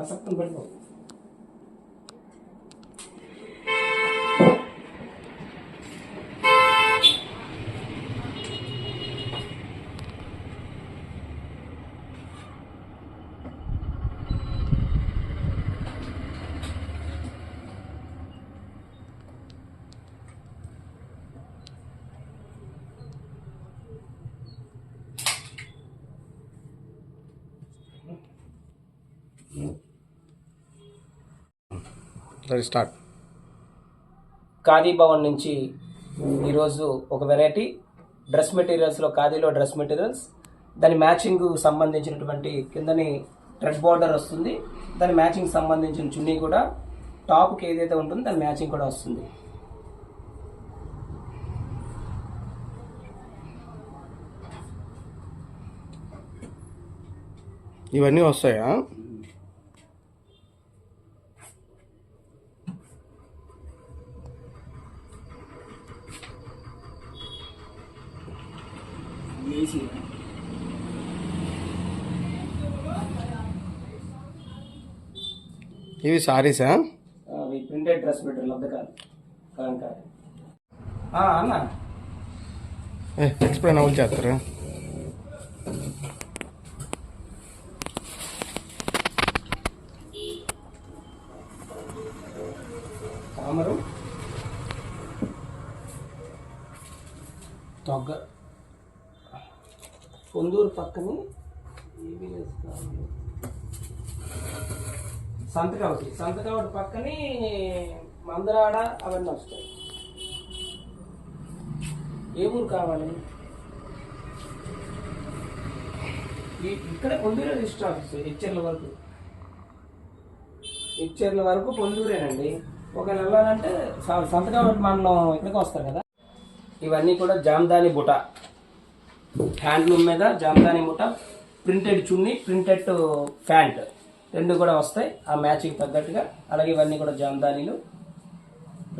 కసక్తం పడిపో. Start. Khadi Bhavan నుంచి ఈరోజు ఒక వెరైటీ డ్రెస్ మెటీరియల్స్లో, ఖాదీలో డ్రెస్ మెటీరియల్స్, దాని మ్యాచింగ్ సంబంధించినటువంటి కిందని థ్రెడ్ బార్డర్ వస్తుంది, దాని మ్యాచింగ్ సంబంధించిన చున్నీ కూడా టాప్కి ఏదైతే ఉంటుందో దాని మ్యాచింగ్ కూడా వస్తుంది. ఇవన్నీ వస్తాయా? ఇవి సారీసా? ప్రింటెడ్ డ్రెస్ మెటీరియల్ అద్దకాలు కలంకారీ. అన్న ఎక్స్ప్లెయిన్ అవును చేస్తారా? కామరు తొగ్గ పొందూరు పక్కని సంతకావటి పక్కని మందరాడ అవన్నీ వస్తాయి. ఏ ఊరు కావాలి? ఇక్కడ పొందూరే రిజిస్టర్ ఆఫీస్. హెచ్చెర్ల వరకు పొందూరేనండి. ఒకవేళ వెళ్ళాలంటే సంతకావటి మండలం ఇక్కడికి వస్తారు కదా. ఇవన్నీ కూడా జామ్దాని బుట్ట, హ్యాండ్లూమ్ మీద జామ్దాని బుట్ట, ప్రింటెడ్ చున్నీ, ప్రింటెడ్ ప్యాంట్ రెండు కూడా వస్తాయి ఆ మ్యాచింగ్ తగ్గట్టుగా. అలాగే ఇవన్నీ కూడా జామ్దానీలు.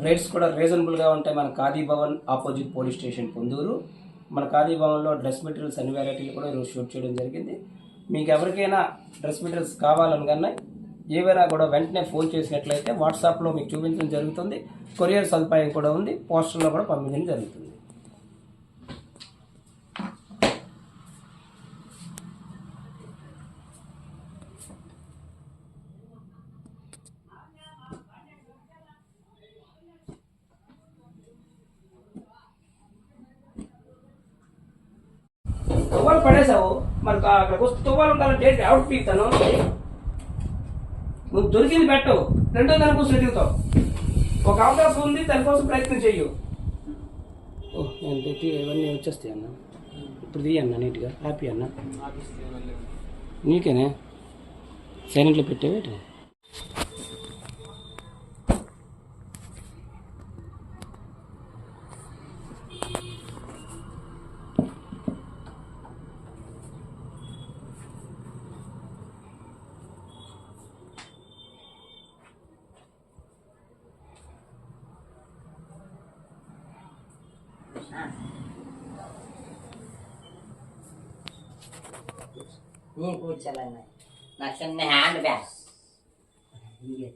రేట్స్ కూడా రీజనబుల్గా ఉంటాయి. మన khadi Bhavan opposite police station Ponduru. మన ఖాదీ భవన్లో డ్రెస్ మెటీరియల్స్ అన్ని వెరైటీలు కూడా ఈరోజు షూట్ చేయడం జరిగింది. మీకు ఎవరికైనా డ్రెస్ మెటీరియల్స్ కావాలనగానే ఏవైనా కూడా వెంటనే ఫోన్ చేసినట్లయితే వాట్సాప్లో మీకు చూపించడం జరుగుతుంది. కొరియర్ సదుపాయం కూడా ఉంది. పోస్టర్లో కూడా పంపించడం జరుగుతుంది. తువ్వాలు పడేసావు, మరి అక్కడికి వస్తే తువ్వాలు ఉండాలంటే అవుట్ పీక్తాను. నువ్వు దొరికింది పెట్టవు, రెండో దానికోసం ఎదుగుతావు. ఒక అవకాశం ఉంది, దానికోసం ప్రయత్నం చెయ్యు. నేను పెట్టి ఇవన్నీ వచ్చేస్తాయి అన్న. ఇప్పుడు తీయన్న నీట్గా. హ్యాపీ అన్న, నీకేనే సైలెంట్లో పెట్టేవేటి? ನೀನು ಕೂಡ್ಸಲ್ಲ ನಾ ಸಣ್ಣ ಹ್ಯಾಂಡ್ ಬ್ಯಾಗ್ ಹೀಗೆ